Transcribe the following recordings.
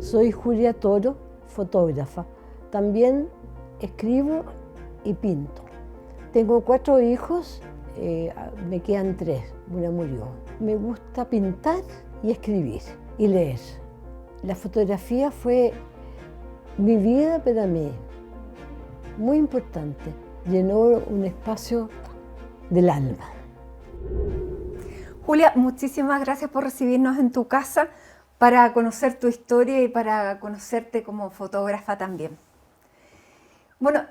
Soy Julia Toro, fotógrafa. También escribo y pinto. Tengo 4 hijos, me quedan 3, una murió. Me gusta pintar y escribir y leer. La fotografía fue mi vida para mí, muy importante. Llenó un espacio del alma. Julia, muchísimas gracias por recibirnos en tu casa para conocer tu historia y para conocerte como fotógrafa también. Bueno,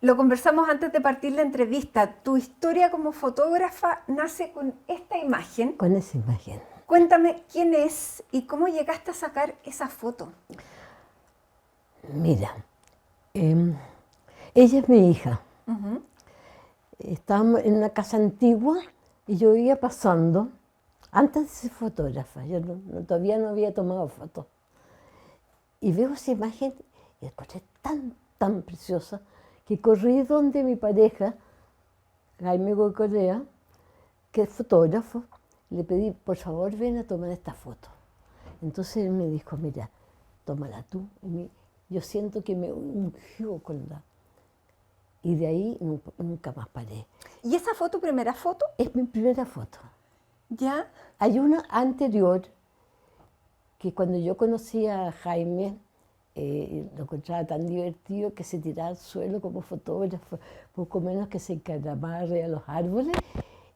lo conversamos antes de partir la entrevista. Tu historia como fotógrafa nace con esta imagen. Con esa imagen. Cuéntame quién es y cómo llegaste a sacar esa foto. Mira, ella es mi hija. Estábamos en una casa antigua y yo iba pasando, antes de ser fotógrafa, yo todavía no había tomado fotos. Y veo esa imagen y la encontré tan preciosa que corrí donde mi pareja, Jaime Goicolea, que es fotógrafo, le pedí, por favor, ven a tomar esta foto. Entonces él me dijo, mira, tómala tú. Yo siento que me ungió con la... Y de ahí nunca más paré. ¿Y esa fue tu primera foto? Es mi primera foto. ¿Ya? Hay una anterior que cuando yo conocí a Jaime, lo encontraba tan divertido que se tiraba al suelo como fotógrafo, poco menos que se encaramaba arriba de los árboles.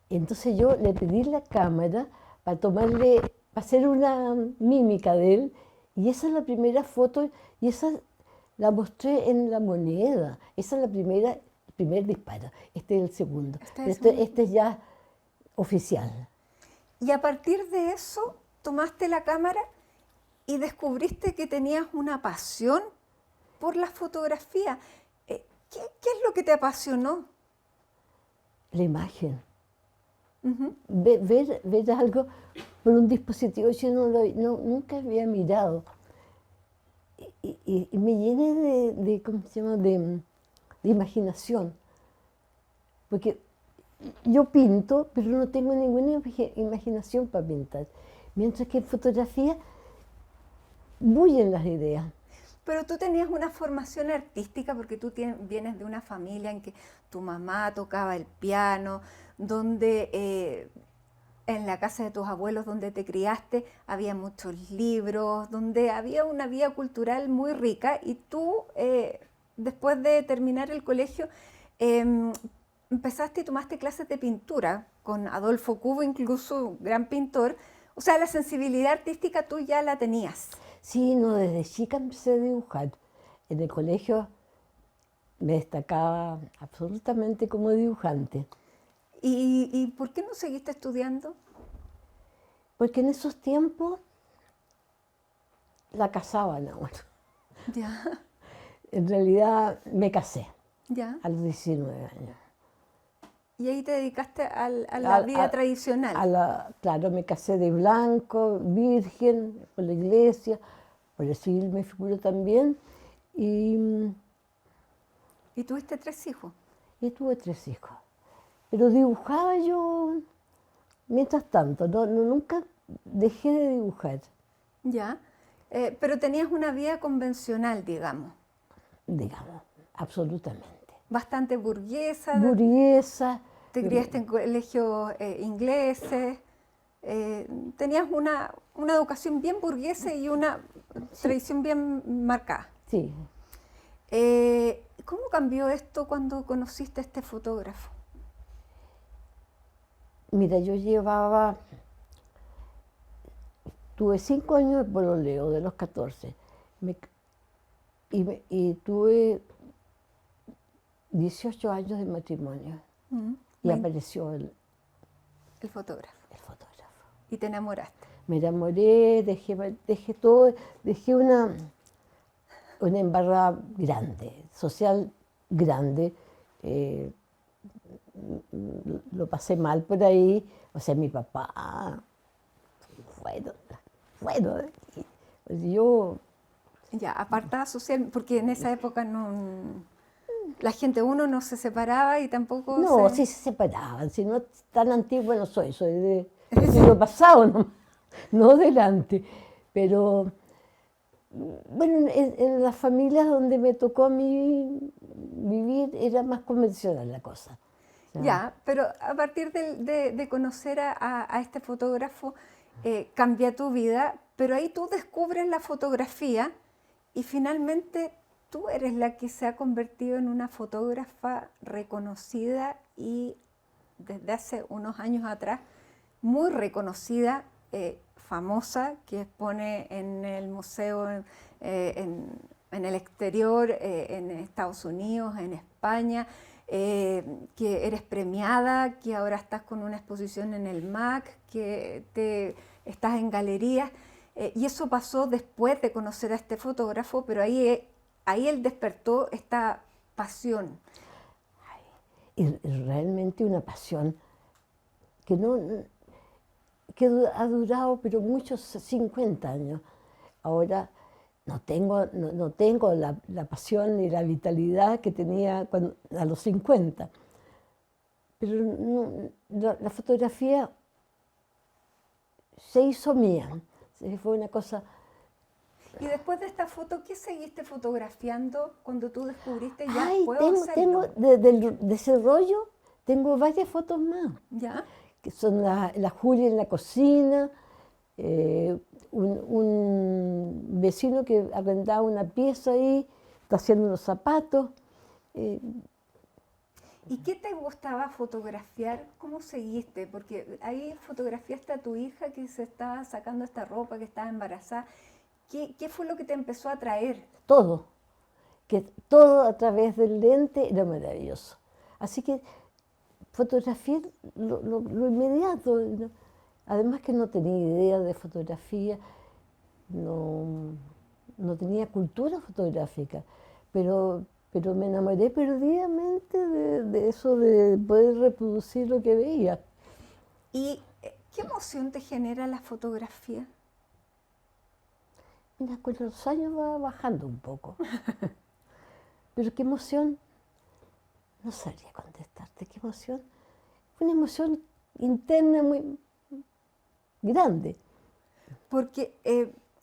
Entonces yo le pedí la cámara para tomarle, para hacer una mímica de él, y esa es la primera foto, y esa la mostré en La Moneda. Esa es la primera, el primer disparo. Este es el segundo. Este es ya oficial. Y a partir de eso, tomaste la cámara y descubriste que tenías una pasión por la fotografía. ¿Qué es lo que te apasionó? La imagen. Ver algo por un dispositivo yo nunca había mirado. Y me llené de ¿cómo se llama? De imaginación. Porque yo pinto, pero no tengo ninguna imaginación para pintar. Mientras que en fotografía bullen las ideas. Pero tú tenías una formación artística porque tú vienes de una familia en que tu mamá tocaba el piano, donde en la casa de tus abuelos donde te criaste había muchos libros, donde había una vida cultural muy rica y tú después de terminar el colegio empezaste y tomaste clases de pintura con Adolfo Cubo, incluso un gran pintor. O sea, la sensibilidad artística tú ya la tenías. Sí, no, desde chica empecé a dibujar. En el colegio me destacaba absolutamente como dibujante. ¿Y por qué no seguiste estudiando? Porque en esos tiempos la casaban ahora. Ya. En realidad me casé Ya. a los 19 años. Y ahí te dedicaste a la vida tradicional. Claro, me casé de blanco, virgen, por la iglesia, por el civil me figuro también. ¿Y tuviste 3 hijos? Y tuve 3 hijos. Pero dibujaba yo mientras tanto, nunca dejé de dibujar. Ya. Pero tenías una vida convencional, digamos. Digamos, absolutamente. Bastante burguesa. Burguesa. Te criaste en colegios ingleses. Tenías una educación bien burguesa y una tradición bien marcada. Sí. ¿Cómo cambió esto cuando conociste a este fotógrafo? Mira, tuve 5 años de pololeo, de los 14, y tuve 18 años de matrimonio, y apareció el fotógrafo. El fotógrafo. ¿Y te enamoraste? Me enamoré, dejé todo, dejé una embarrada grande, social grande. Lo pasé mal por ahí, o sea, mi papá, bueno, yo... Ya, apartada social, porque en esa época la gente, uno no se separaba y tampoco No, sí se separaban, si no tan antigua no soy de siglo pasado, no delante, pero Bueno, en las familias donde me tocó a mí vivir era más convencional la cosa. O sea, Ya, pero a partir de conocer a este fotógrafo, cambia tu vida, pero ahí tú descubres la fotografía y finalmente tú eres la que se ha convertido en una fotógrafa reconocida y desde hace unos años atrás muy reconocida, famosa, que expone en el museo en el exterior, en Estados Unidos, en España, que eres premiada, que ahora estás con una exposición en el MAC, que estás en galerías. Y eso pasó después de conocer a este fotógrafo, pero ahí él despertó esta pasión. y realmente una pasión que que ha durado pero muchos 50 años. Ahora no tengo la pasión ni la vitalidad que tenía a los 50, pero la fotografía se hizo mía. Fue una cosa. Y después de esta foto, ¿qué seguiste fotografiando cuando tú descubriste ya Ay, puedo hacerlo? de ese rollo, tengo varias fotos más, ¿Ya? que son la Julia en la cocina, un vecino que arrendaba una pieza ahí, está haciendo unos zapatos. ¿Y qué te gustaba fotografiar? ¿Cómo seguiste? Porque ahí fotografiaste a tu hija que se estaba sacando esta ropa, que estaba embarazada. ¿Qué fue lo que te empezó a atraer? Todo, que todo a través del lente era maravilloso. Así que fotografié lo inmediato. ¿No? Además que no tenía idea de fotografía, no tenía cultura fotográfica, pero me enamoré perdidamente de eso de poder reproducir lo que veía. ¿Y qué emoción te genera la fotografía? Mira, con los años va bajando un poco. Pero qué emoción, no sabría contestarte, qué emoción. Fue una emoción interna muy grande. Porque,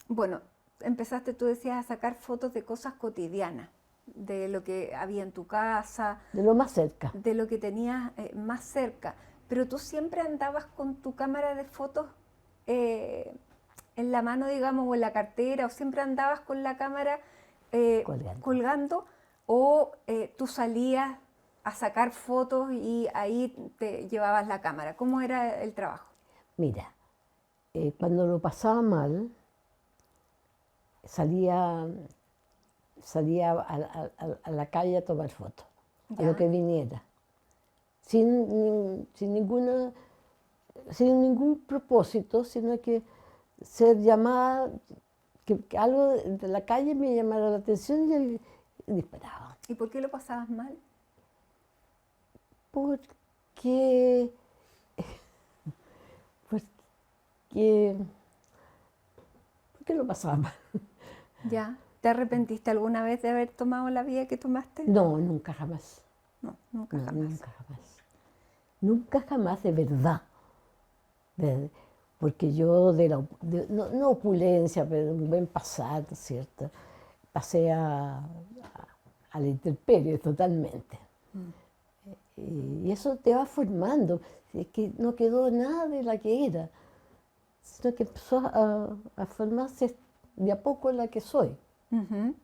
bueno, empezaste, tú decías, a sacar fotos de cosas cotidianas, de lo que había en tu casa, De lo más cerca. de lo que tenías más cerca, pero tú siempre andabas con tu cámara de fotos en la mano, digamos, o en la cartera, o siempre andabas con la cámara colgando, o tú salías a sacar fotos y ahí te llevabas la cámara. ¿Cómo era el trabajo? Mira, cuando lo pasaba mal, salía a la calle a tomar fotos, a lo que viniera, sin ningún propósito, sino que ser llamada, que algo de la calle me llamara la atención y disparaba. ¿Y por qué lo pasabas mal? Porque, porque, porque lo pasaba mal. Ya. ¿Te arrepentiste alguna vez de haber tomado la vía que tomaste? No, nunca jamás. No, nunca No, jamás. nunca jamás. Nunca jamás, de verdad. Porque yo, no opulencia, pero un buen pasar, ¿cierto? Pasé a la intemperie totalmente. Y eso te va formando. Es que no quedó nada de la que era, sino que empezó a formarse de a poco la que soy. Uh-huh.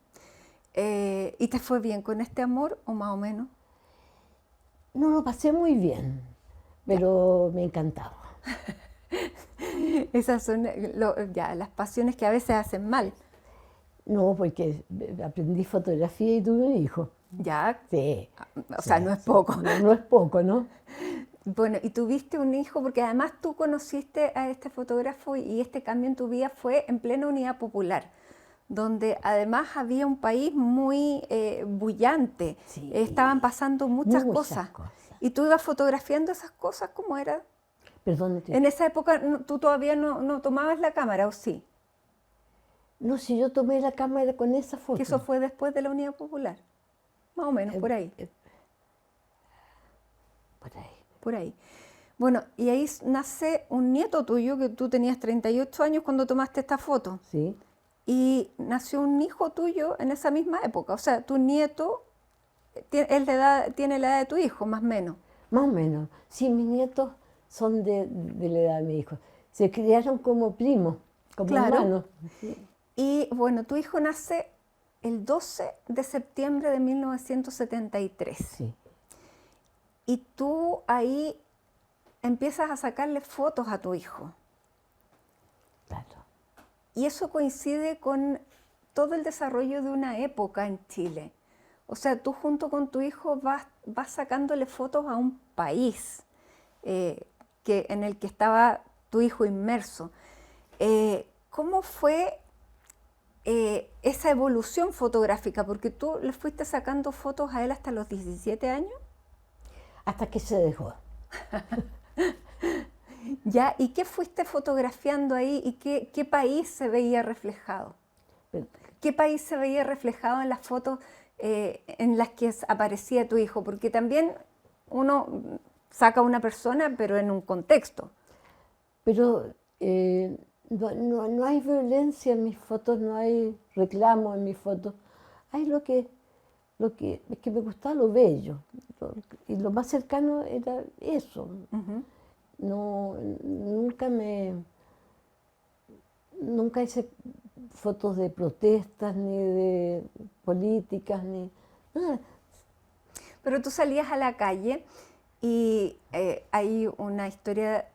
¿Y te fue bien con este amor o más o menos? No lo pasé muy bien, pero me encantaba. Esas son ya, las pasiones que a veces hacen mal. No, porque aprendí fotografía y tuve un hijo. Ya, Sí. o sea, no es poco. No es poco, ¿no? Bueno, y tuviste un hijo, porque además tú conociste a este fotógrafo y este cambio en tu vida fue en plena Unidad Popular, donde además había un país muy bullante. Sí. Estaban pasando muchas cosas. Y tú ibas fotografiando esas cosas, ¿cómo era? Perdón. En esa época tú todavía no tomabas la cámara, ¿o sí? No, si yo tomé la cámara con esa foto. Que eso fue después de la Unidad Popular. Más o menos, por ahí. Por ahí. Por ahí. Bueno, y ahí nace un nieto tuyo, que tú tenías 38 años cuando tomaste esta foto. Sí. y nació un hijo tuyo en esa misma época. O sea, tu nieto tiene la edad de tu hijo, más o menos. Más o menos. Sí, mis nietos son de la edad de mi hijo. Se criaron como primos, como Claro. hermanos. Y bueno, tu hijo nace el 12 de septiembre de 1973. Sí, Y tú ahí empiezas a sacarle fotos a tu hijo. claro. Y eso coincide con todo el desarrollo de una época en Chile. O sea, tú junto con tu hijo vas sacándole fotos a un país en el que estaba tu hijo inmerso. ¿Cómo fue esa evolución fotográfica? Porque tú le fuiste sacando fotos a él hasta los 17 años. Hasta que se dejó. ¿Ya? ¿Y qué fuiste fotografiando ahí y qué país se veía reflejado? Pero, ¿Qué país se veía reflejado en las fotos en las que aparecía tu hijo? Porque también uno saca a una persona, pero en un contexto. pero, no hay violencia en mis fotos, no hay reclamo en mis fotos. Hay es que me gustaba lo bello. Y lo más cercano era eso. Ujú. No, nunca hice fotos de protestas, ni de políticas, ni nada. Pero tú salías a la calle y hay una historia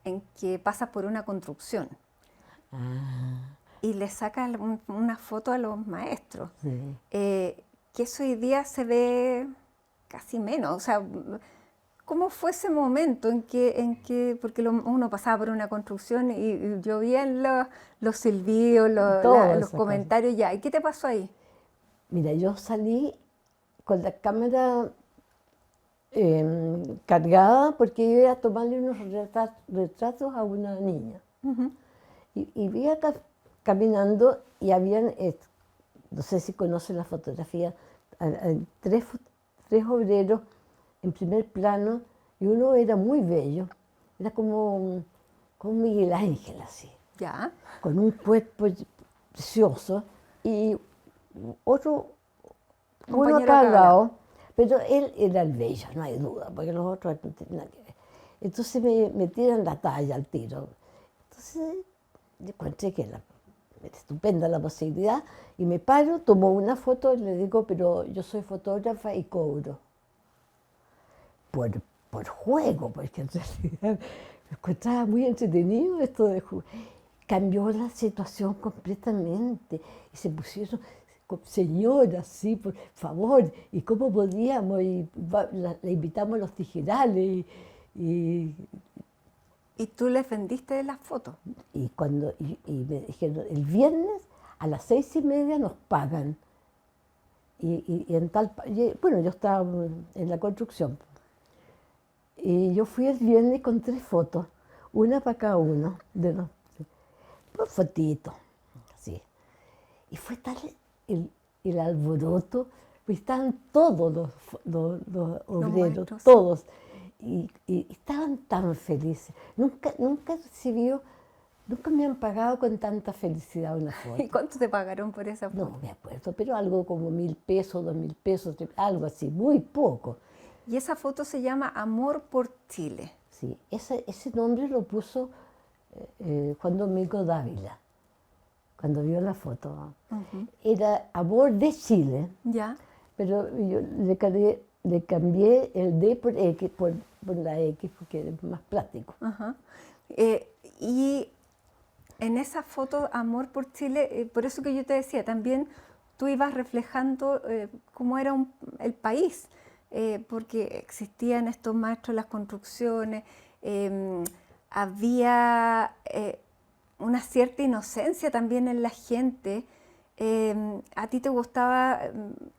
en que pasas por una construcción Ah, y le sacas una foto a los maestros. sí. Que eso hoy día se ve casi menos. O sea, ¿cómo fue ese momento porque uno pasaba por una construcción y llovían los silbidos, Todas los esas comentarios ya? ¿Y qué te pasó ahí? Mira, yo salí con la cámara cargada porque iba a tomarle unos retratos a una niña. Ujú. Y vi caminando y habían, no sé si conocen la fotografía, tres obreros en primer plano y uno era muy bello, era como Miguel Ángel así, Ya. con un cuerpo precioso y otro, uno Compañero acá al acá al lado. lado, pero él era el bello, no hay duda, porque los otros no tienen nada que ver. Entonces me tiran la talla al tiro. Entonces yo encontré que era estupenda la posibilidad y me paro, tomo una foto y le digo, pero yo soy fotógrafa y cobro. Por juego, porque en realidad me encontraba muy entretenido esto de jugar. Cambió la situación completamente y se pusieron, señora, sí, por favor, ¿y cómo podíamos? Y la invitamos a los tijerales y, ¿Y tú les vendiste las fotos? y me dijeron, el viernes a las 6:30 nos pagan. Y en bueno, yo estaba en la construcción. Y yo fui el viernes con 3 fotos, una para cada uno de los fotitos, así. Y fue tal el alboroto, pues estaban todos los obreros, maestros. todos, y estaban tan felices. Nunca me han pagado con tanta felicidad una foto. ¿Y cuánto te pagaron por esa foto? No me acuerdo, pero algo como 1.000 pesos, 2.000 pesos, algo así, muy poco. Y esa foto se llama Amor por Chile. Sí, ese nombre lo puso Juan Domingo Dávila, cuando vio la foto. Ujú. Era Amor de Chile, ¿Ya? pero yo le cambié el D por X, por la X, porque es más práctico. Ajá. Y en esa foto, Amor por Chile, por eso que yo te decía, también tú ibas reflejando cómo era el país, porque existían estos maestros en las construcciones, había una cierta inocencia también en la gente. A ti te gustaba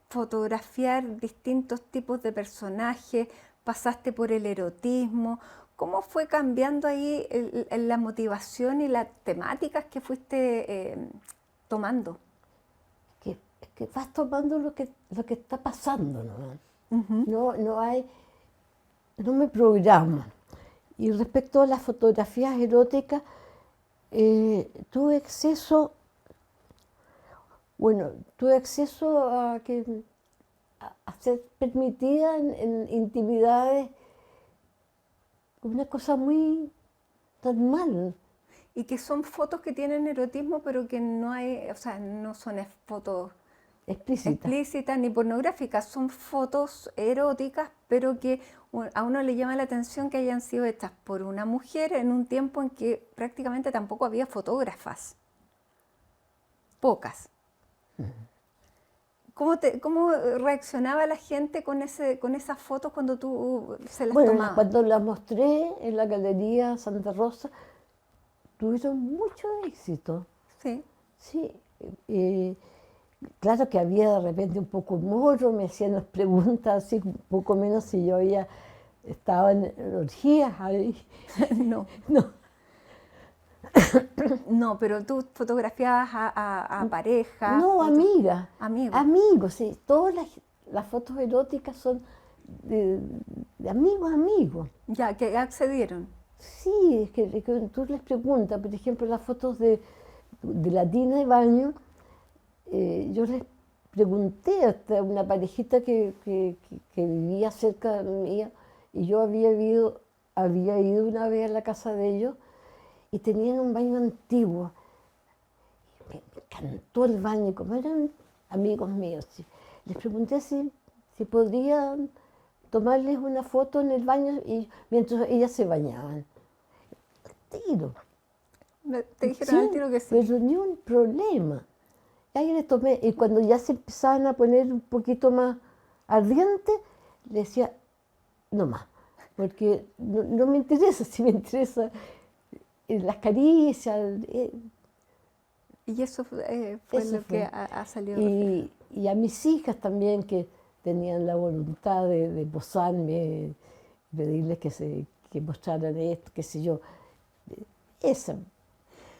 fotografiar distintos tipos de personajes, pasaste por el erotismo. ¿Cómo fue cambiando ahí la motivación y las temáticas que fuiste tomando? Es que vas tomando lo que está pasando, ¿no? Ujú. No me programa. Y respecto a las fotografías eróticas, tuve acceso Bueno, tuve acceso a ser permitida en intimidades, una cosa muy normal, Y que son fotos que tienen erotismo, pero que no hay, o sea, no son fotos explícita. explícitas ni pornográficas, son fotos eróticas, pero que a uno le llama la atención que hayan sido hechas por una mujer en un tiempo en que prácticamente tampoco había fotógrafas, pocas. ¿Cómo reaccionaba la gente con esas fotos cuando tú se las Bueno, tomabas? cuando las mostré en la Galería Santa Rosa, tuvieron mucho éxito. Sí. Sí, claro que había de repente un poco morro, me hacían las preguntas así, un poco menos si yo había estado en orgías ahí. No, No, no, pero tú fotografiabas a parejas, no, amigas, amigos. amigos, sí. Todas las fotos eróticas son de amigos, amigos. Ya, que accedieron. Sí, es que tú les preguntas, por ejemplo, las fotos de la tina de baño, yo les pregunté hasta una parejita que vivía cerca mía, y yo había ido una vez a la casa de ellos y tenían un baño antiguo. Me encantó el baño, como eran amigos míos. Sí. Les pregunté si podrían tomarles una foto en el baño y mientras ellas se bañaban. Tiro. Te dijeron al Sí, tiro que sí. pero ni un problema. Y ahí le tomé, y cuando ya se empezaban a poner un poquito más ardientes, le decía, no más, porque no me interesa, si me interesa las caricias, Y eso fue eso lo que fue. ha salido reflejado. Y a mis hijas también, que tenían la voluntad de posarme, pedirles que mostraran esto, qué sé yo. Esa.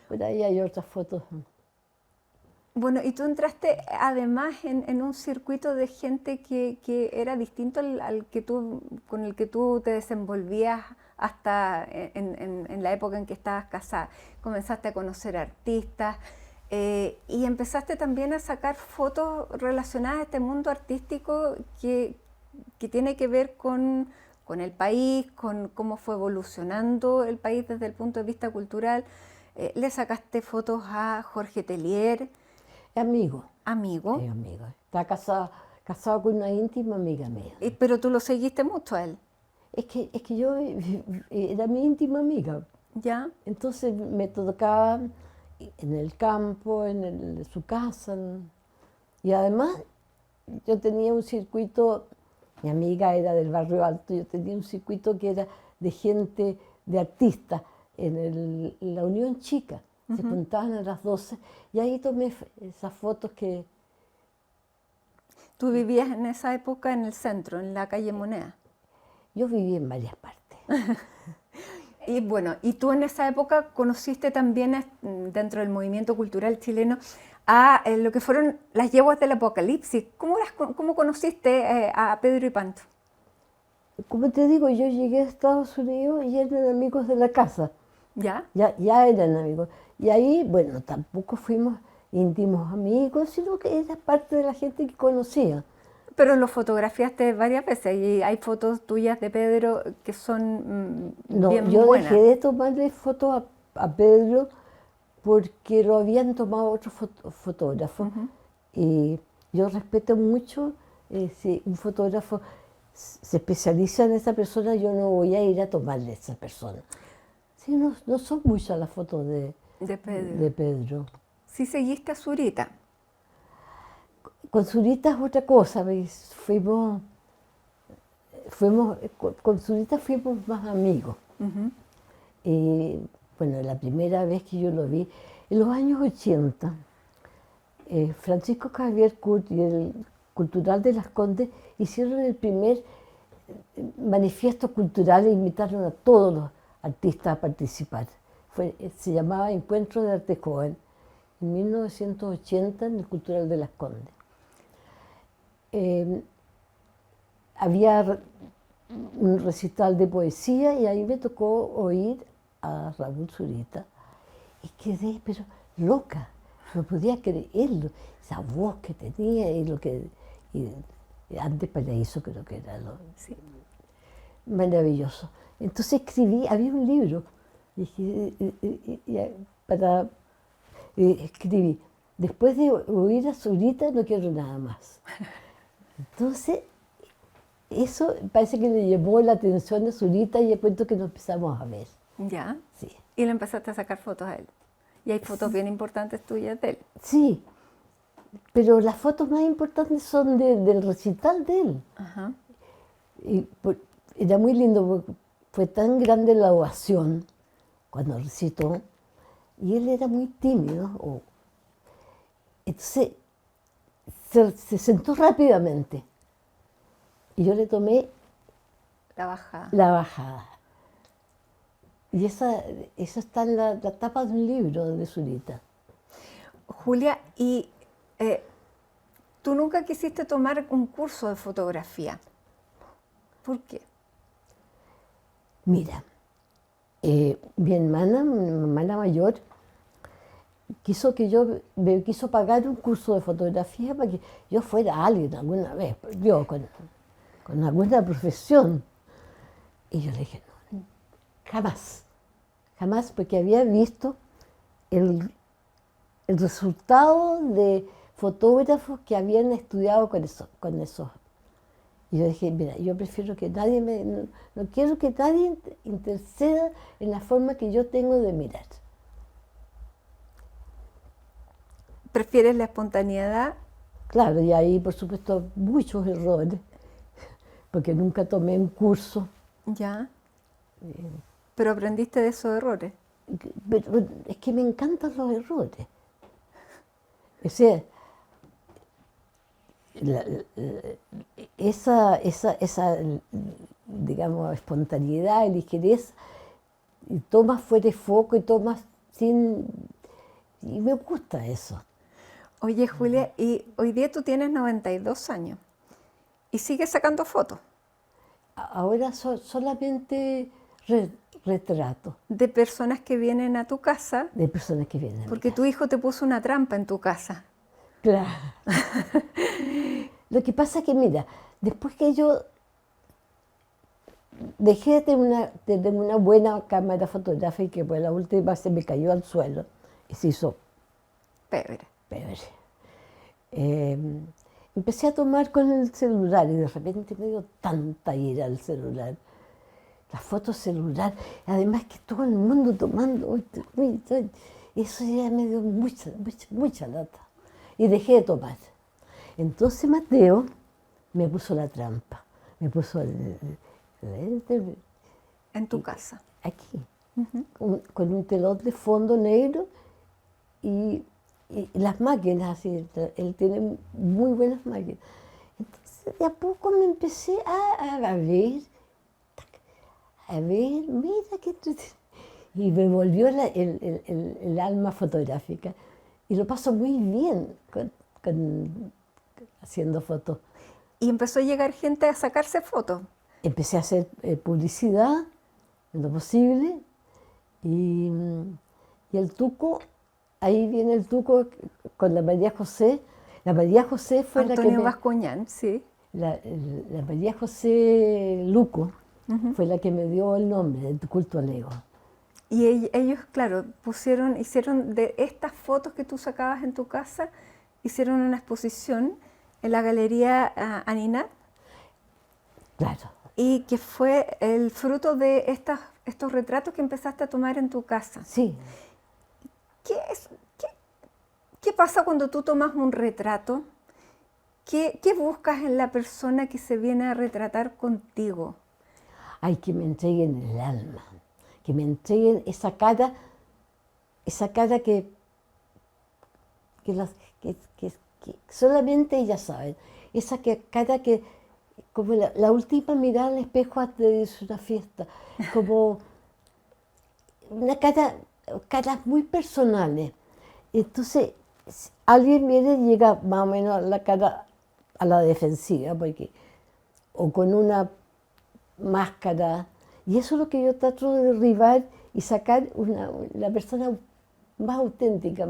Por ahí hay otras fotos. Bueno, y tú entraste además en un circuito de gente que era distinto al que con el que tú te desenvolvías hasta en la época en que estabas casada. Comenzaste a conocer artistas y empezaste también a sacar fotos relacionadas a este mundo artístico que tiene que ver con el país, con cómo fue evolucionando el país desde el punto de vista cultural. Le sacaste fotos a Jorge Tellier, Amigo, amigo, es amigo. Está casado con una íntima amiga mía. pero tú lo seguiste mucho a él, Es que yo era mi íntima amiga. ¿ya? Entonces me tocaba en el campo, su casa. Y además yo tenía un circuito, mi amiga era del Barrio Alto, yo tenía un circuito que era de gente, de artistas, en la Unión Chica. Se juntaban a las 12 y ahí tomé esas fotos que... Tú vivías en esa época en el centro, en la calle Moneda. Yo viví en varias partes. Y bueno, y tú en esa época conociste también dentro del movimiento cultural chileno a lo que fueron las yeguas del Apocalipsis. ¿Cómo conociste a Pedro y Pancho? Como te digo, yo llegué a Estados Unidos y eran amigos de la casa. ¿Ya? Ya eran amigos. Y ahí, bueno, tampoco fuimos íntimos amigos, sino que era parte de la gente que conocía. Pero lo fotografiaste varias veces y hay fotos tuyas de Pedro que son No, bien yo buenas. dejé de tomarle fotos a Pedro porque lo habían tomado otros fotógrafos. Y yo respeto mucho, si un fotógrafo se especializa en esa persona, yo no voy a ir a tomarle a esa persona. Sí, no son muchas las fotos De Pedro. de Pedro. Sí seguiste a Zurita. Con Zurita es otra cosa, ¿ves? Con Zurita fuimos más amigos. Bueno, la primera vez que yo lo vi, en los años 80, Francisco Javier Curt y el Cultural de Las Condes hicieron el primer manifiesto cultural e invitaron a todos los artistas a participar. Se llamaba Encuentro de Arte Joven, en 1980 en el Cultural de Las Condes. Había un recital de poesía y ahí me tocó oír a Raúl Zurita y quedé pero loca. no podía creerlo, esa voz que tenía y lo que... y antes Paraíso creo que era lo Sí. maravilloso. Entonces escribí, había un libro, escribí, después de oír a Zurita no quiero nada más. Entonces, eso parece que le llamó la atención a Zurita y de pronto que nos empezamos a ver. Ya. Sí, Y le empezaste a sacar fotos a él. Y hay fotos bien importantes tuyas de él. sí, pero las fotos más importantes son del recital de él. Ajá. Era muy lindo, porque fue tan grande la ovación cuando recitó, y él era muy tímido. Entonces se sentó rápidamente y yo le tomé La bajada. la bajada. Y eso está en la tapa de un libro de Zurita. Julia, ¿y tú nunca quisiste tomar un curso de fotografía? ¿Por qué? Mira, mi hermana mayor, me quiso pagar un curso de fotografía para que yo fuera alguien alguna vez, yo con alguna profesión. Y yo le dije, no, jamás, jamás, porque había visto el resultado de fotógrafos que habían estudiado con eso. Y yo dije, mira, yo prefiero que nadie no quiero que nadie interceda en la forma que yo tengo de mirar. ¿Prefieres la espontaneidad? Claro, y ahí, por supuesto, muchos errores, porque nunca tomé un curso. Ya. Pero aprendiste de esos errores. Pero es que me encantan los errores. O sea, esa, digamos, espontaneidad y ligereza, y tomas fuera de foco y tomas sin... Y me gusta eso. Oye, Julia, y hoy día tú tienes 92 años y sigues sacando fotos Ahora solamente retrato de personas que vienen a tu casa de personas que vienen a mi porque casa. tu hijo te puso una trampa en tu casa. Claro. Lo que pasa es que, mira, después que yo dejé de tener una buena cámara fotográfica, que pues la última se me cayó al suelo y se hizo Pebre. peor. Empecé a tomar con el celular y de repente me dio tanta ira al celular. Las fotos celular, además que todo el mundo tomando, eso ya me dio mucha lata. Y dejé de tomar. Entonces Mateo me puso la trampa, me puso En tu casa. aquí, con un telón de fondo negro y las máquinas, así, él tiene muy buenas máquinas. Entonces de a poco me empecé a ver, mira qué y me volvió el alma fotográfica. Y lo paso muy bien haciendo fotos. Y empezó a llegar gente a sacarse fotos. Empecé a hacer publicidad en lo posible y el Tuco, ahí viene el Tuco con la María José. La María José fue Antonio Bascuñán, sí. la María José Luco fue la que me dio el nombre del culto al ego. Y ellos, claro, hicieron de estas fotos que tú sacabas en tu casa, hicieron una exposición en la Galería Aninat. Claro. Y que fue el fruto de estos retratos que empezaste a tomar en tu casa. Sí. ¿Qué pasa cuando tú tomas un retrato? ¿Qué buscas en la persona que se viene a retratar contigo? Hay que me entreguen el alma, que me entreguen esa cara que solamente ellas saben, esa cara que, como la última mirada al espejo antes de irse a una fiesta, como una caras muy personales. Entonces, si alguien viene y llega más o menos a la cara a la defensiva, o con una máscara, y eso es lo que yo trato de derribar y sacar la persona más auténtica,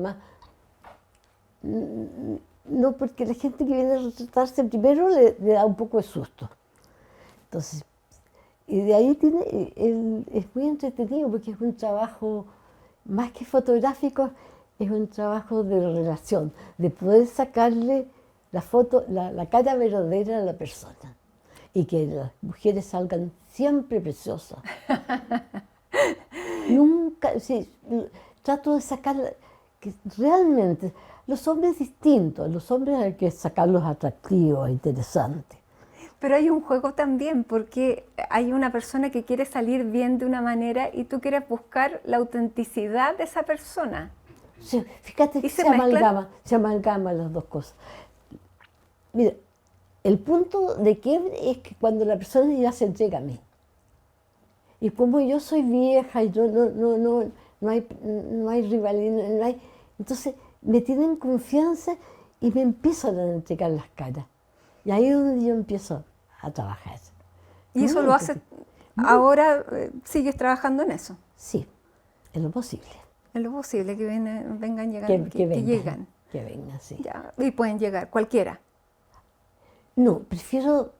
no, porque la gente que viene a retratarse primero le da un poco de susto. Entonces, y de ahí es muy entretenido porque es un trabajo, más que fotográfico, es un trabajo de relación, de poder sacarle la foto, la cara verdadera a la persona. Y que las mujeres salgan siempre preciosas. Nunca, sí, trato de sacar, que realmente, los hombres distintos, los hombres hay que sacarlos atractivos, interesantes. Pero hay un juego también, porque hay una persona que quiere salir bien de una manera y tú quieres buscar la autenticidad de esa persona. Sí, fíjate que ¿Y se mezclan? se amalgaman las dos cosas. Mira, el punto de quiebre es que cuando la persona ya se entrega a mí. Y como yo soy vieja y no hay rivalidad, entonces me tienen confianza y me empiezan a entregar las caras. Y ahí es donde yo empiezo a trabajar. ¿Y eso lo haces ahora? ¿Sigues trabajando en eso? Sí, en lo posible. En lo posible, que vengan llegando, Que vengan, llegan. que vengan, sí. Ya, y pueden llegar, cualquiera. No, prefiero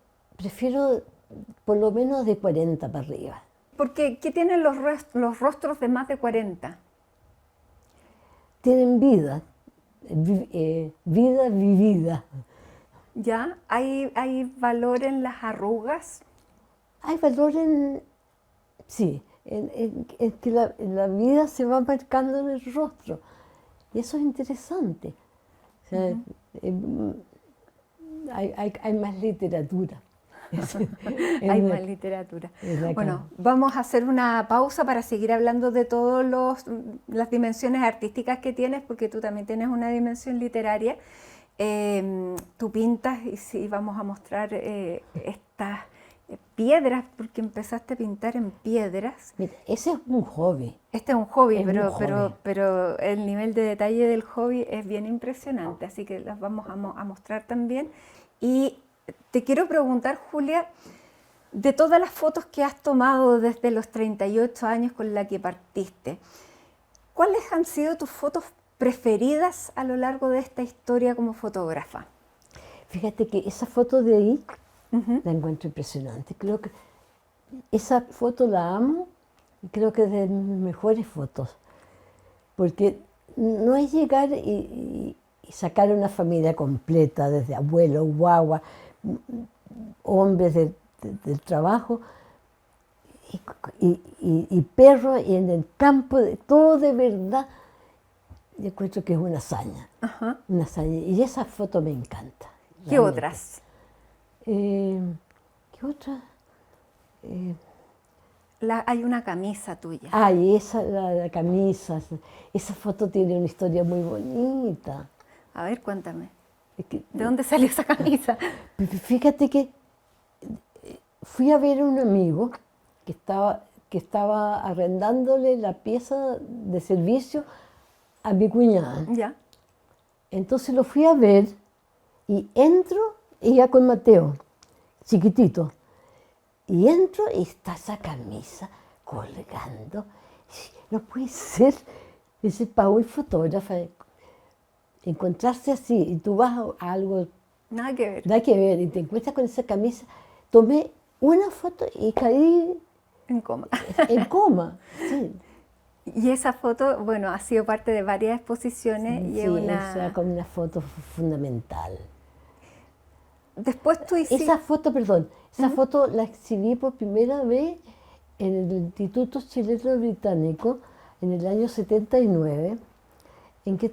por lo menos de 40 para arriba. Porque, ¿qué tienen los rostros de más de 40? Tienen vida, vida vivida. ¿Ya? ¿Hay valor en las arrugas? Hay valor sí, en que la vida se va marcando en el rostro. Y eso es interesante. O sea, hay más literatura. Hay más literatura. Bueno, vamos a hacer una pausa para seguir hablando de todas las dimensiones artísticas que tienes, porque tú también tienes una dimensión literaria. Tú pintas y sí, vamos a mostrar estas piedras, porque empezaste a pintar en piedras. Mira, ese es un hobby. Este es un hobby, hobby. pero el nivel de detalle del hobby es bien impresionante, así que las vamos a mostrar también. Y te quiero preguntar, Julia, de todas las fotos que has tomado desde los 38 años con la que partiste, ¿cuáles han sido tus fotos preferidas a lo largo de esta historia como fotógrafa? Fíjate que esa foto de ahí la encuentro impresionante. Creo que esa foto la amo y creo que es de mis mejores fotos. Porque no es llegar y sacar una familia completa, desde abuelo, guagua, hombres del trabajo y perros, y en el campo, todo de verdad. Yo encuentro que es una hazaña, una hazaña. Y esa foto me encanta. ¿Qué otras? ¿Qué otra? Hay una camisa tuya. Ay, la camisa, esa foto tiene una historia muy bonita. A ver, cuéntame. ¿De dónde salió esa camisa? Fíjate que fui a ver a un amigo que estaba arrendándole la pieza de servicio a mi cuñada. Ya. Entonces lo fui a ver y entro, ella con Mateo, chiquitito, y entro y está esa camisa colgando. No puede ser, ese Paul fotógrafa, encontrarse así, y tú vas a algo, Nada que ver. nada que ver, y te encuentras con esa camisa. Tomé una foto y caí En coma. en coma. Sí. Y esa foto, bueno, ha sido parte de varias exposiciones y es esa como una foto fundamental. Después tú hiciste... Esa foto la exhibí por primera vez en el Instituto Chileno Británico en el año 79, en que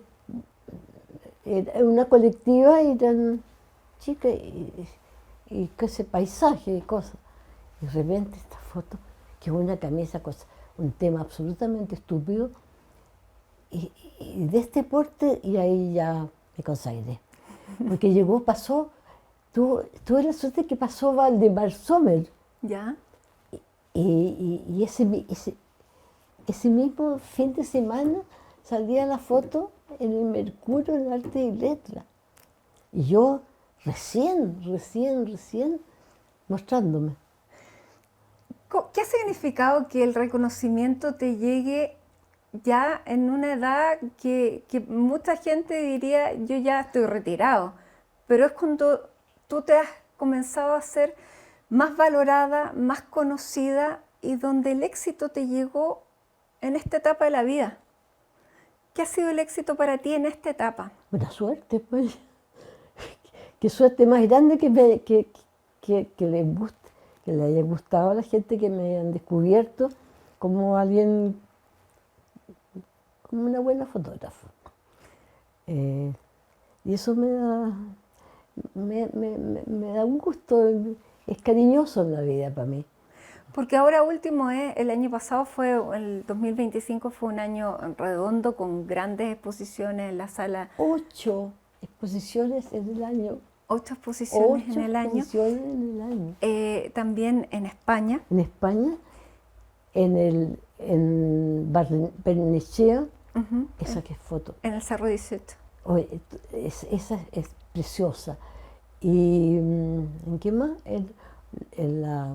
era una colectiva y eran chicas y que ese paisaje y cosas. Y de repente esta foto, que es una camisa, un tema absolutamente estúpido, y de este porte, y ahí ya me consagré. Porque tuve la suerte que pasó Valdemar Sommer. ¿Ya? Y ese mismo fin de semana salía la foto en el Mercurio en Arte y Letra. Y yo recién mostrándome. ¿Qué ha significado que el reconocimiento te llegue ya en una edad que mucha gente diría, yo ya estoy retirado, pero es cuando tú te has comenzado a ser más valorada, más conocida y donde el éxito te llegó en esta etapa de la vida. ¿Qué ha sido el éxito para ti en esta etapa? Buena suerte, pues. Qué suerte más grande que les guste, que le haya gustado a la gente que me han descubierto como alguien, como una buena fotógrafa. Y eso me da un gusto, es cariñoso en la vida para mí. Porque ahora último, el año pasado el 2025 fue un año redondo con grandes exposiciones en la sala. 8 exposiciones en el año. 8 exposiciones 8 en el año. exposiciones en el año. También en España. En España, en Barnechea, esa que es foto. En el Cerro 18. Oye, esa es preciosa. ¿Y en qué más? En la...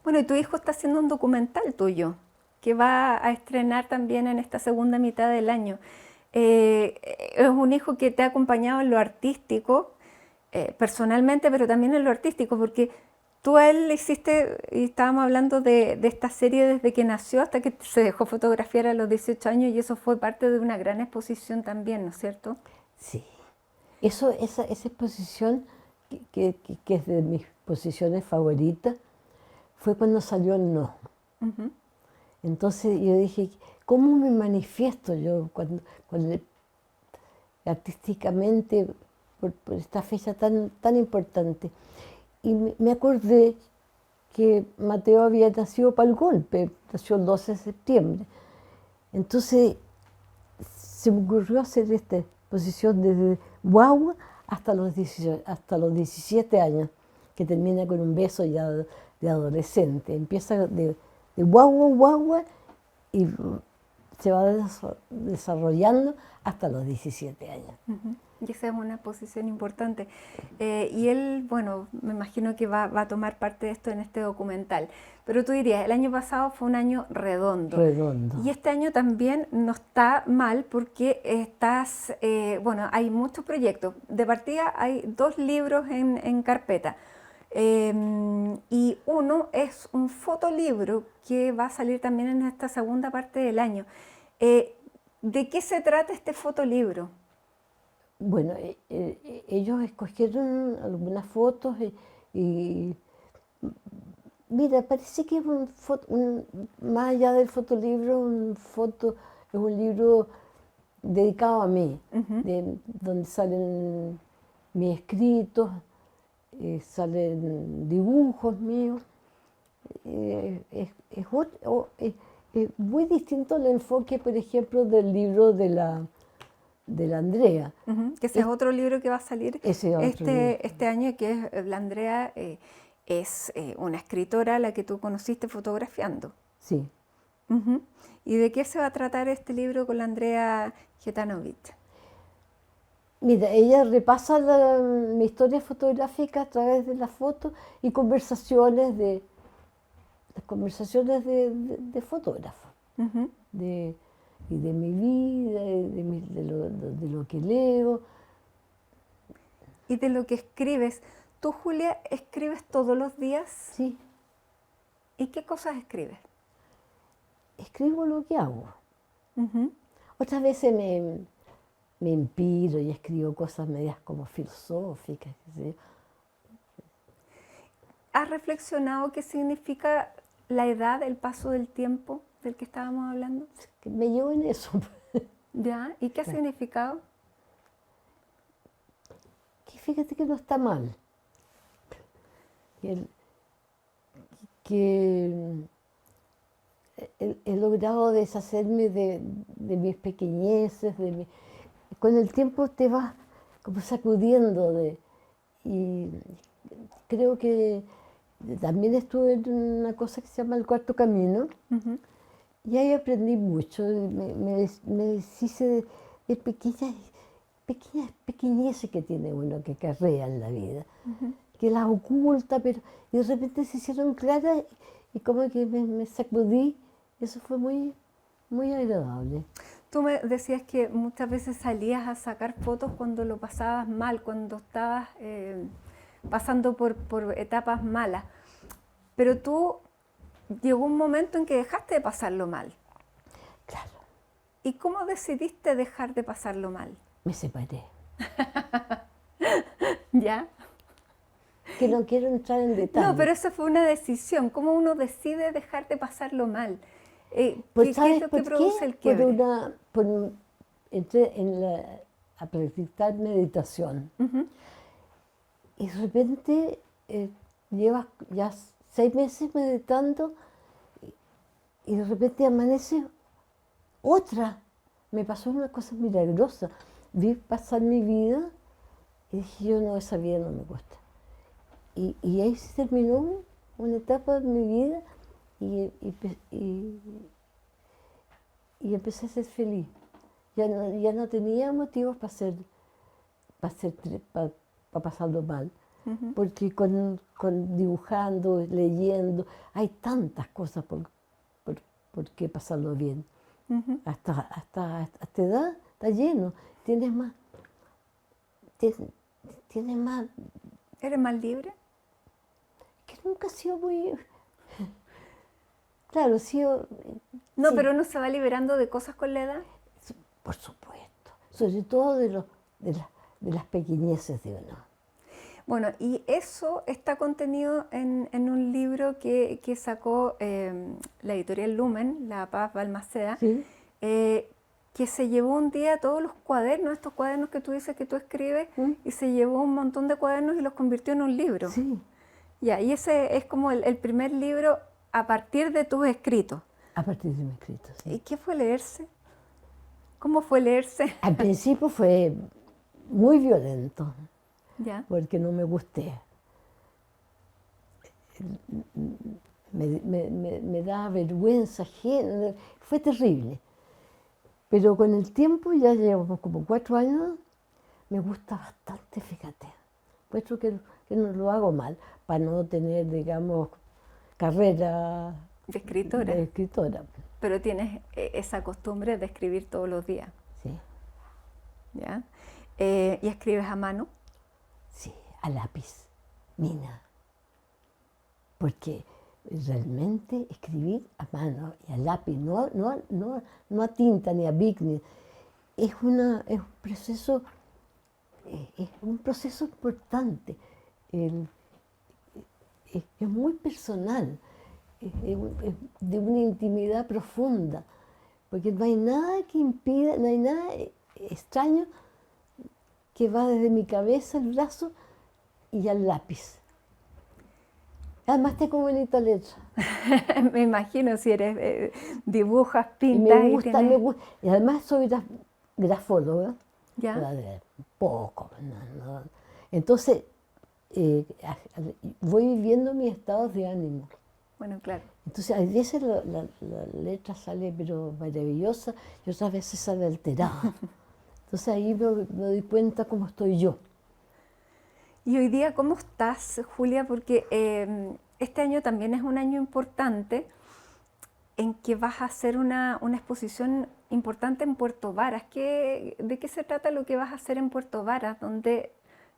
Bueno, y tu hijo está haciendo un documental tuyo, que va a estrenar también en esta segunda mitad del año. Es un hijo que te ha acompañado en lo artístico, personalmente, pero también en lo artístico, porque tú a él le hiciste, y estábamos hablando de esta serie desde que nació hasta que se dejó fotografiar a los 18 años, y eso fue parte de una gran exposición también, ¿no es cierto? Sí. Esa exposición, que es de mis exposiciones favoritas, fue cuando salió el No. Entonces yo dije, ¿cómo me manifiesto yo cuando artísticamente por esta fecha tan importante? Y me acordé que Mateo había nacido para el golpe, nació el 12 de septiembre. Entonces se me ocurrió hacer esta exposición desde guagua hasta los 17 años, que termina con un beso ya de adolescente. Empieza de guagua y se va desarrollando hasta los 17 años. Y esa es una posición importante. Y él, bueno, me imagino que va a tomar parte de esto en este documental. Pero tú dirías, el año pasado fue un año redondo. Redondo. Y este año también no está mal porque bueno, hay muchos proyectos. De partida hay 2 libros en carpeta. Y uno es un fotolibro que va a salir también en esta segunda parte del año. ¿De qué se trata este fotolibro? Bueno, ellos escogieron algunas fotos y mira, parece que es más allá del fotolibro, es un libro dedicado a mí, donde salen mis escritos, salen dibujos míos. Es muy distinto el enfoque, por ejemplo, del libro de la Andrea. Que ese es otro libro que va a salir este año, que es la Andrea, es una escritora a la que tú conociste fotografiando. Sí. ¿Y de qué se va a tratar este libro con la Andrea Getanovic? Mira, ella repasa mi historia fotográfica a través de las fotos y conversaciones de fotógrafo. Y de mi vida, de lo que leo. Y de lo que escribes. ¿Tú, Julia, escribes todos los días? Sí. ¿Y qué cosas escribes? Escribo lo que hago. Otras veces me inspiro y escribo cosas medias como filosóficas. ¿Sí? ¿Has reflexionado qué significa la edad, el paso del tiempo del que estábamos hablando? Que me llevo en eso. ¿Ya? ¿Y qué ha significado? Que fíjate que no está mal. Que he logrado deshacerme de mis pequeñeces, con el tiempo te vas como sacudiendo y creo que también estuve en una cosa que se llama el cuarto camino. Y ahí aprendí mucho, me deshice de pequeñeces que tiene uno que carrea en la vida, que las oculta, pero y de repente se hicieron claras y como que me sacudí. Eso fue muy muy agradable. Tú me decías que muchas veces salías a sacar fotos cuando lo pasabas mal, cuando estabas pasando por etapas malas. Pero tú llegó un momento en que dejaste de pasarlo mal. Claro, ¿Y cómo decidiste dejar de pasarlo mal? me separé. ¿Ya? Que no quiero entrar en No, detalle. pero esa fue una decisión. ¿Cómo uno decide dejar de pasarlo mal? Pues ¿Qué ¿sabes es lo por que qué? produce el quiebre? Entré a practicar meditación. Ujú. Y de repente llevas ya 6 meses meditando y de repente amanece otra. Me pasó una cosa milagrosa. Vi pasar mi vida y dije, yo no, esa vida no me gusta. Y ahí se terminó una etapa de mi vida y empecé a ser feliz. Ya no tenía motivos para pasarlo mal. Ujú. Porque con dibujando, leyendo, hay tantas cosas por qué pasarlo bien. Ujú. Hasta esta edad está lleno. Tienes más, tienes más, ¿Eres más libre? que nunca he sido muy, claro, he sido, No, sí, pero uno se va liberando de cosas con la edad. por supuesto, sobre todo de las pequeñeces de uno. Bueno, y eso está contenido en un libro que sacó la editorial Lumen, La Paz Balmaceda, ¿Sí? que se llevó un día todos los cuadernos, estos cuadernos que tú dices que tú escribes, ¿Mm? y se llevó un montón de cuadernos y los convirtió en un libro. Sí, Ya, y ese es como el primer libro a partir de tus escritos. a partir de mi escrito, ¿Y sí. qué fue leerse? ¿Cómo fue leerse? Al principio fue muy violento, Ya. porque no me gusté. Me daba vergüenza ajena, fue terrible. Pero con el tiempo, ya llevo como 4 años, me gusta bastante, fíjate. Puesto que no lo hago mal, para no tener, digamos, carrera De escritora. de escritora. Pero tienes esa costumbre de escribir todos los días, Sí, ¿ya? ¿Y escribes a mano? sí, a lápiz, Mina. Porque realmente escribir a mano y a lápiz, no a tinta ni a bic, es un proceso importante, es muy personal, es de una intimidad profunda, porque no hay nada que impida, no hay nada extraño que va desde mi cabeza al brazo y al lápiz. Además tengo bonita letra. Me imagino si eres, dibujas, Y pintas y tienes... y además soy grafóloga, ¿Ya? poco. No. Entonces, voy viviendo mis estados de ánimo. Bueno, claro. Entonces, a veces la letra sale pero maravillosa y otras veces sale alterada. Entonces ahí me doy cuenta cómo estoy yo. Y hoy día, ¿cómo estás, Julia? Porque este año también es un año importante en que vas a hacer una exposición importante en Puerto Varas. ¿De qué se trata lo que vas a hacer en Puerto Varas? Donde,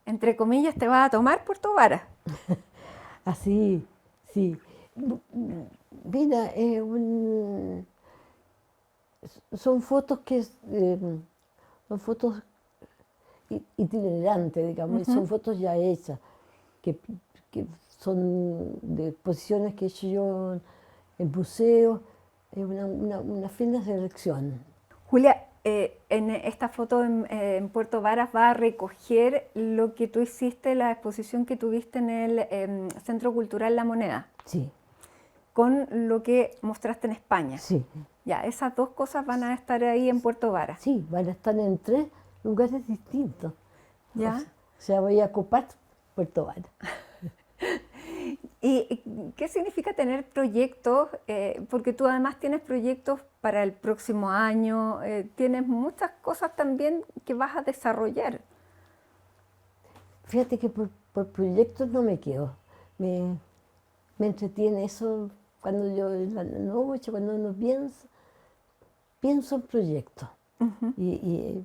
entre comillas, te vas a tomar Puerto Varas. Así, sí. Mira, son fotos son fotos itinerantes, digamos, y son fotos ya hechas, que, que son de exposiciones que he hecho yo en museos, es una fina selección. Julia, en esta foto en Puerto Varas va a recoger lo que tú hiciste, la exposición que tuviste en el Centro Cultural La Moneda, Sí, con lo que mostraste en España. sí, Ya, esas dos cosas van a estar ahí en Puerto Varas. sí, van a estar en 3 lugares distintos. ¿Ya? O sea, voy a ocupar Puerto Varas. ¿Y qué significa tener proyectos? Porque tú además tienes proyectos para el próximo año, tienes muchas cosas también que vas a desarrollar. Fíjate que por proyectos no me quedo. Me entretiene eso cuando yo en la noche, cuando uno piensa. pienso en proyectos. Ujú. Y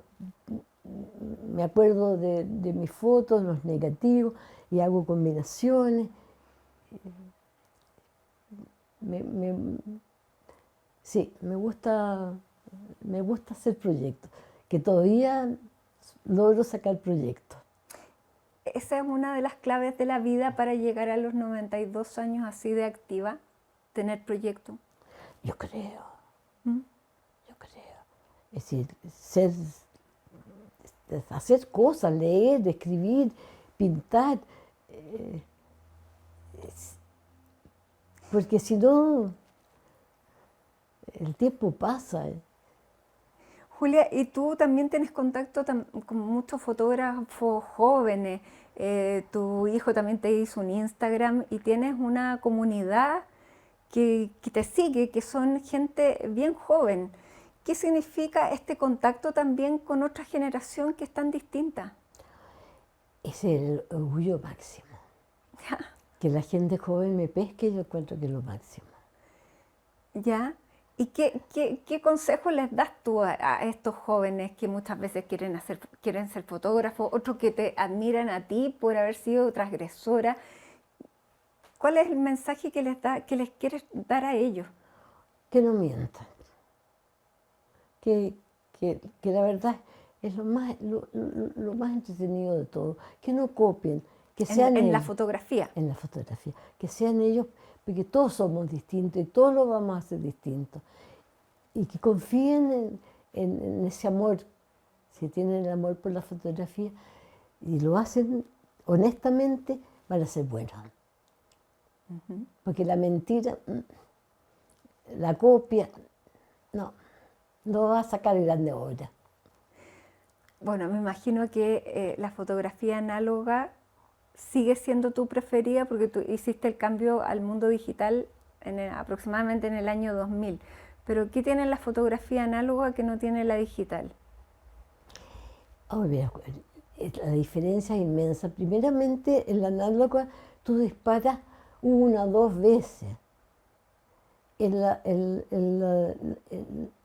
me acuerdo de mis fotos, los negativos, y hago combinaciones. Me- me- sí, me gusta hacer proyectos, que todavía logro sacar proyectos. Esa es una de las claves de la vida para llegar a los 92 años así de activa, tener proyecto. Yo creo, ¿Mm? yo creo. Es decir, hacer cosas, leer, escribir, pintar, porque si no, el tiempo pasa. Julia, y tú también tienes contacto con muchos fotógrafos jóvenes. Tu hijo también te hizo un Instagram y tienes una comunidad que te sigue, que son gente bien joven. ¿Qué significa este contacto también con otra generación que es tan distinta? Es el orgullo máximo. Que la gente joven me pesque, yo encuentro que es lo máximo. ¿Ya? ¿Y qué consejo les das tú a estos jóvenes que muchas veces quieren ser fotógrafos, otros que te admiran a ti por haber sido transgresora? ¿Cuál es el mensaje que les quieres dar a ellos? Que no mientan. Que, que la verdad es lo más entretenido de todo. Que no copien, que sean En la ellos. fotografía. En la fotografía. Que sean ellos, porque todos somos distintos y todos lo vamos a hacer distintos. Y que confíen en ese amor, si tienen el amor por la fotografía y lo hacen honestamente, van a ser buenos. Porque la mentira, la copia, no va a sacar grandes obras. Bueno, me imagino que la fotografía análoga sigue siendo tu preferida porque tú hiciste el cambio al mundo digital aproximadamente en el año 2000. Pero ¿qué tiene la fotografía análoga que no tiene la digital? Oh, mira, la diferencia es inmensa. Primeramente, en la análoga tú disparas una o dos veces. En la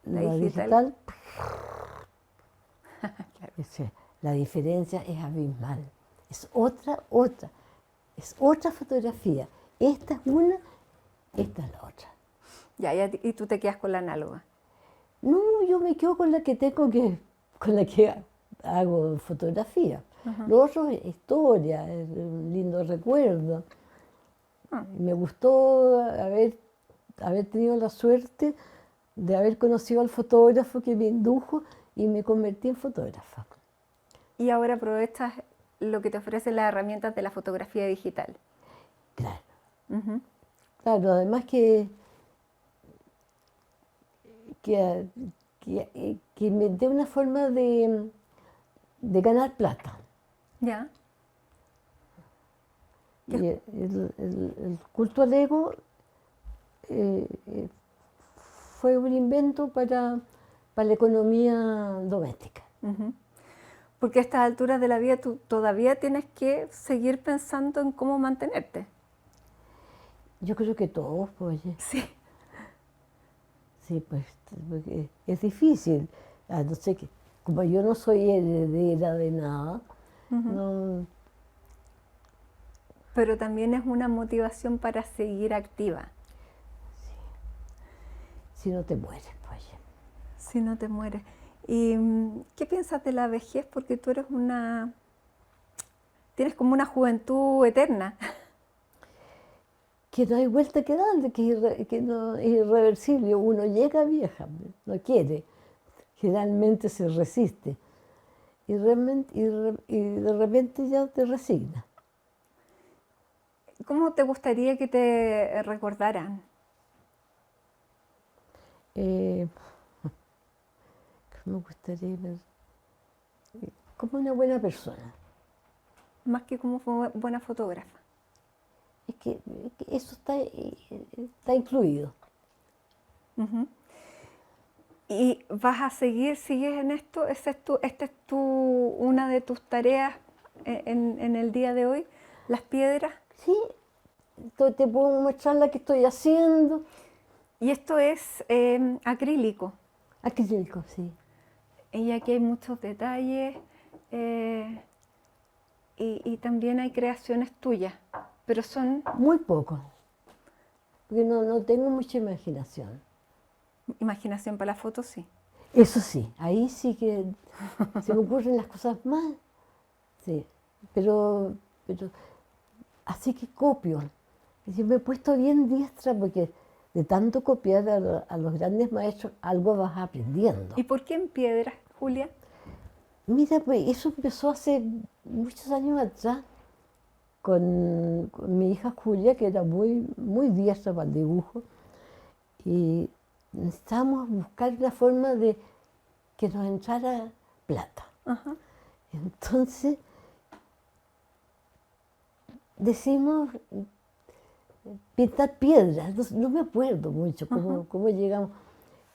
digital, Claro. la diferencia es abismal. Es es otra fotografía. Esta es una, esta es la otra. Y tú te quedas con la análoga. No, yo me quedo con la que con la que hago fotografía. Lo otro es historia, es un lindo recuerdo. Me gustó haber tenido la suerte de haber conocido al fotógrafo que me indujo y me convertí en fotógrafa. Y ahora aprovechas lo que te ofrecen las herramientas de la fotografía digital. Claro. Ujú. Claro, además que inventé una forma de ganar plata. ¿Ya? Y el culto al ego fue un invento para la economía doméstica. Ujú. Porque a estas alturas de la vida tú todavía tienes que seguir pensando en cómo mantenerte. Yo creo que todos, pues, Sí. sí, pues, porque es difícil. No sé, como yo no soy heredera de nada, no, Pero también es una motivación para seguir activa. si no te mueres, pues. Si no te mueres. ¿Y qué piensas de la vejez? Porque tú eres tienes como una juventud eterna. Que no hay vuelta que darle, que no es irreversible. Uno llega vieja, no quiere, generalmente se resiste y de repente ya te resigna. ¿Cómo te gustaría que te recordaran? Me gustaría ver como una buena persona. Más que como buena fotógrafa. Es que eso está incluido. Ujú. ¿Y vas a sigues en esto? ¿Esta es una de tus tareas en el día de hoy? ¿Las piedras? Sí, te puedo mostrar la que estoy haciendo. Y esto es acrílico. Acrílico, sí. Y aquí hay muchos detalles y también hay creaciones tuyas, pero son Muy poco, porque no tengo mucha imaginación. imaginación para la foto, sí. Eso sí, ahí sí que se me ocurren las cosas más, sí, pero así que copio. Yo me he puesto bien diestra porque de tanto copiar a los grandes maestros, algo vas aprendiendo. ¿Y por qué en piedra, Julia? Mira, pues eso empezó hace muchos años atrás con mi hija Julia, que era muy diestra para el dibujo, y necesitábamos buscar una forma de que nos entrara plata. Ajá. Entonces decimos pintar piedras, no me acuerdo mucho cómo llegamos.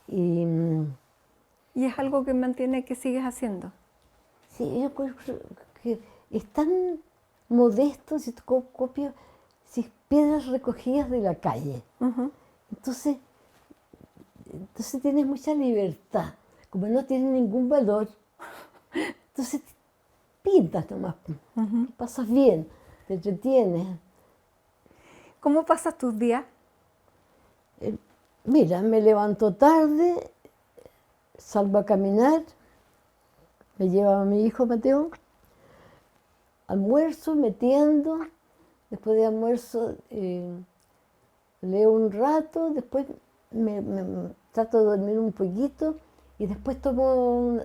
Y ¿Y es algo que mantiene que sigues haciendo? sí, yo creo que es tan modesto si tú copias piedras recogidas de la calle. Ujú. Entonces tienes mucha libertad. Como no tiene ningún valor, entonces pintas nomás. Pasas bien, te entretienes. ¿Cómo pasas tus días? Mira, me levanto tarde, salgo a caminar, me lleva a mi hijo Mateo, almuerzo, me tiendo, después de almuerzo leo un rato, después me trato de dormir un poquito y después tomo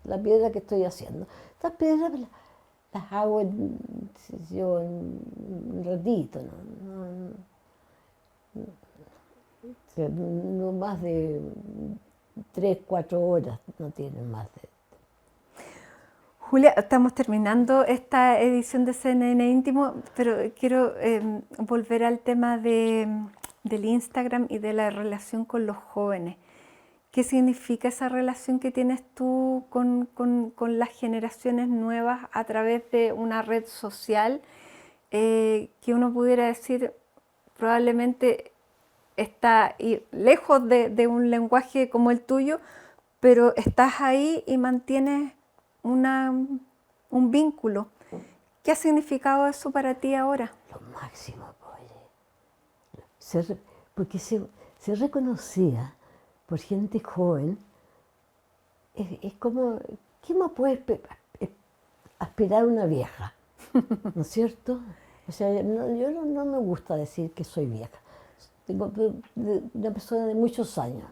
la piedra que estoy haciendo. Estas piedras las hago en un ratito, no más de 3, 4 horas, no tienen más de... Julia, estamos terminando esta edición de CNN Íntimo, pero quiero volver al tema del Instagram y de la relación con los jóvenes. ¿Qué significa esa relación que tienes tú con las generaciones nuevas a través de una red social que uno pudiera decir probablemente está lejos de un lenguaje como el tuyo, pero estás ahí y mantienes un vínculo? ¿Qué ha significado eso para ti ahora? Lo máximo, oye. Porque ser reconocida por gente joven es como, ¿qué más puede aspirar una vieja? ¿No es cierto? O sea, yo no me gusta decir que soy vieja. Tengo una persona de muchos años.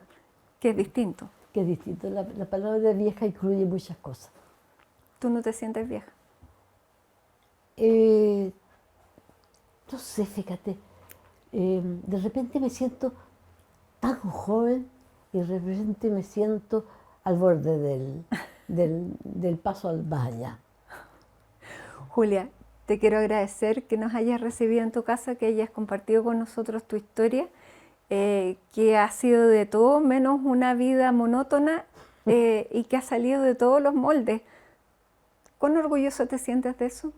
Que es distinto. Que es distinto. La palabra vieja incluye muchas cosas. ¿Tú no te sientes vieja? No sé, fíjate. De repente me siento tan joven y de repente me siento al borde del paso al más allá. Julia, te quiero agradecer que nos hayas recibido en tu casa, que hayas compartido con nosotros tu historia, que ha sido de todo menos una vida monótona y que ha salido de todos los moldes. ¿Cuán orgulloso te sientes de eso?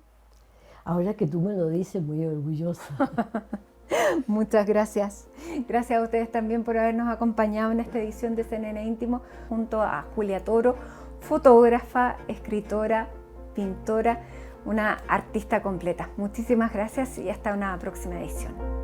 Ahora que tú me lo dices, muy orgullosa. Muchas gracias. Gracias a ustedes también por habernos acompañado en esta edición de CNN Íntimo junto a Julia Toro, fotógrafa, escritora, pintora, una artista completa. Muchísimas gracias y hasta una próxima edición.